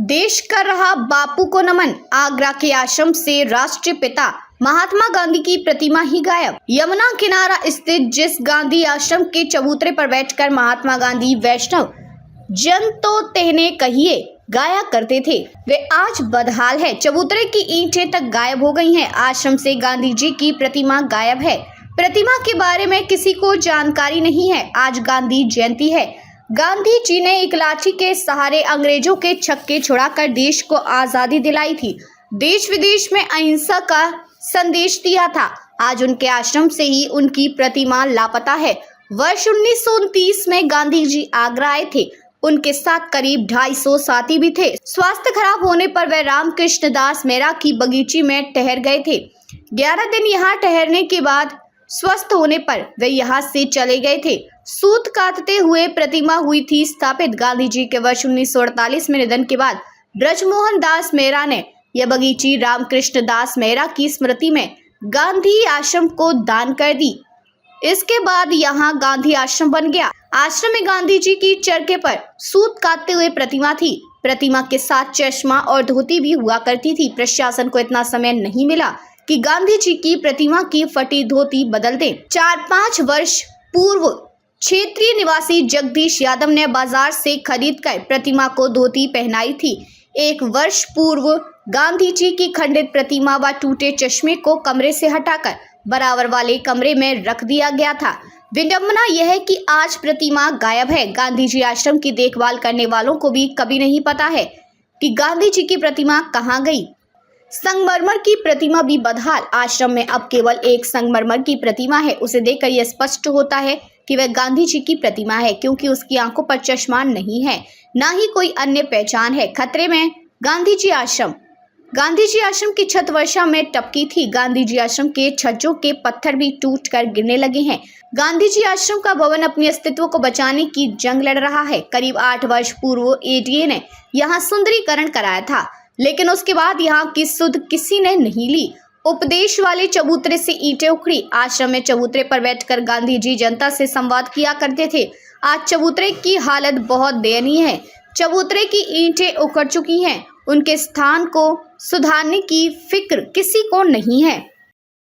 देश कर रहा बापू को नमन। आगरा के आश्रम से राष्ट्रीय पिता महात्मा गांधी की प्रतिमा ही गायब। यमुना किनारा स्थित जिस गांधी आश्रम के चबूतरे पर बैठकर महात्मा गांधी वैष्णव जन तो कहने कहिए गाया करते थे, वे आज बदहाल है। चबूतरे की ईंटें तक गायब हो गई हैं। आश्रम से गांधी जी की प्रतिमा गायब है। प्रतिमा के बारे में किसी को जानकारी नहीं है। आज गांधी जयंती है। गांधी जी ने एक लाठी के सहारे अंग्रेजों के छक्के छुड़ाकर देश को आजादी दिलाई थी। देश विदेश में अहिंसा का संदेश दिया था। आज उनके आश्रम से ही उनकी प्रतिमा लापता है। वर्ष 1929 में गांधी जी आगरा आए थे। उनके साथ करीब 250 साथी भी थे। स्वास्थ्य खराब होने पर वे रामकृष्ण दास मेहरा की बगीची में ठहर गए थे। 11 दिन यहाँ ठहरने के बाद स्वस्थ होने पर वे यहाँ से चले गए थे। सूत काटते हुए प्रतिमा हुई थी स्थापित। गांधी जी के वर्ष 1948 में निधन के बाद ब्रजमोहन दास मेहरा ने यह बगीची रामकृष्ण दास मेहरा की स्मृति में गांधी आश्रम को दान कर दी। इसके बाद यहाँ गांधी आश्रम बन गया। आश्रम में गांधी जी की चरखे पर सूत काटते हुए प्रतिमा थी। प्रतिमा के साथ चश्मा और धोती भी हुआ करती थी। प्रशासन को इतना समय नहीं मिला कि गांधी जी की प्रतिमा की फटी धोती बदल दे। 4-5 वर्ष पूर्व क्षेत्रीय निवासी जगदीश यादव ने बाजार से खरीदकर प्रतिमा को धोती पहनाई थी। 1 वर्ष पूर्व गांधी जी की खंडित प्रतिमा व टूटे चश्मे को कमरे से हटाकर बराबर वाले कमरे में रख दिया गया था। विडंबना यह है कि आज प्रतिमा गायब है। गांधी जी आश्रम की देखभाल करने वालों को भी कभी नहीं पता है कि गांधी जी की प्रतिमा कहाँ गई। संगमरमर की प्रतिमा भी बदहाल। आश्रम में अब केवल एक संगमरमर की प्रतिमा है। उसे देखकर यह स्पष्ट होता है कि वह गांधी जी की प्रतिमा है, क्योंकि उसकी आंखों पर चश्मा नहीं है, ना ही कोई अन्य पहचान है। खतरे में गांधी जी आश्रम। गांधी जी आश्रम की छत वर्षा में टपकी थी। गांधी जी आश्रम के छज्जों के पत्थर भी टूटकर गिरने लगे हैं। गांधी जी आश्रम का भवन अपने अस्तित्व को बचाने की जंग लड़ रहा है। करीब 8 वर्ष पूर्व एडीए ने यहाँ सुंदरीकरण कराया था, लेकिन उसके बाद यहाँ की सुध किसी ने नहीं ली। उपदेश वाले चबूतरे से ईंटें उखड़ी। आश्रम में चबूतरे पर बैठकर गांधी जी जनता से संवाद किया करते थे। आज चबूतरे की हालत बहुत दयनीय है। चबूतरे की ईंटें उखड़ चुकी हैं। उनके स्थान को सुधारने की फिक्र किसी को नहीं है।